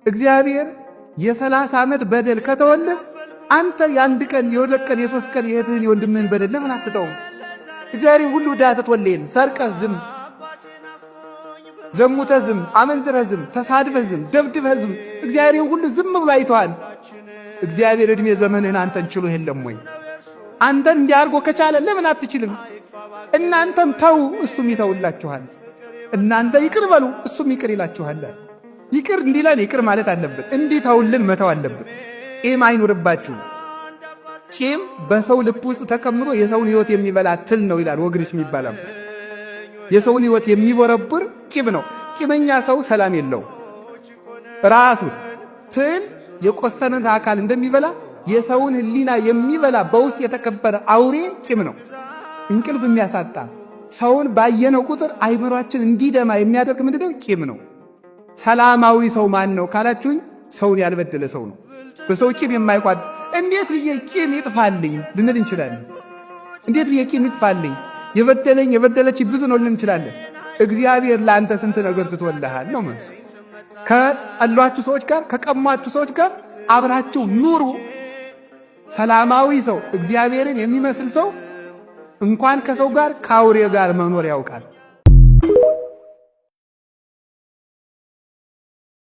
እግዚአብሔር የ30 ዓመት በደል ከተወልህ አንተ የአንድ ቀን የሁለት ቀን የሶስት ቀን የእህትህን የወንድምህን በደል ለምን አትተውም? እግዚአብሔር ሁሉ ዳህ ትወልየን ሰርቀህ ዝም፣ ዘሙተህ ዝም፣ አመንዝረህ ዝም፣ ተሳድበህ ዝም፣ ደብድበህ ዝም። እግዚአብሔር ሁሉ ዝም ብሎ አይተዋል። እግዚአብሔር ዕድሜ ዘመንህን አንተን ችሎ የለም ወይ? አንተን እንዲያርጎ ከቻለ ለምን አትችልም? እናንተም ተው፣ እሱም ይተውላችኋል። እናንተ ይቅር በሉ፣ እሱም ይቅር ይላችኋል። ይቅር እንዲለን ይቅር ማለት አለብን። እንዲተውልን መተው አለብን። ቂም አይኑርባችሁ። ቂም በሰው ልብ ውስጥ ተከምሮ የሰውን ሕይወት የሚበላ ትል ነው ይላል ወግሪስ የሚባለው። የሰውን ሕይወት የሚቦረብር ቂም ነው። ቂመኛ ሰው ሰላም የለው። ራሱ ትል የቆሰነን አካል እንደሚበላ የሰውን ሕሊና የሚበላ በውስጥ የተከበረ አውሬ ቂም ነው። እንቅልፍ የሚያሳጣ ሰውን ባየነው ቁጥር አይምሯችን እንዲደማ የሚያደርግ ምንድነው? ቂም ነው። ሰላማዊ ሰው ማን ነው ካላችሁኝ፣ ሰውን ያልበደለ ሰው ነው። በሰው ቂም የማይቋድ እንዴት ብዬ ቂም ይጥፋልኝ ልንል እንችላለን። እንዴት ብዬ ቂም ይጥፋልኝ፣ የበደለኝ የበደለች ብዙ ነው ልንል እንችላለን። እግዚአብሔር ለአንተ ስንት ነገር ትቶልሃል ነው ማለት። ከጠሏችሁ ሰዎች ጋር ከቀሟችሁ ሰዎች ጋር አብራችሁ ኑሩ። ሰላማዊ ሰው እግዚአብሔርን የሚመስል ሰው እንኳን ከሰው ጋር ከአውሬ ጋር መኖር ያውቃል።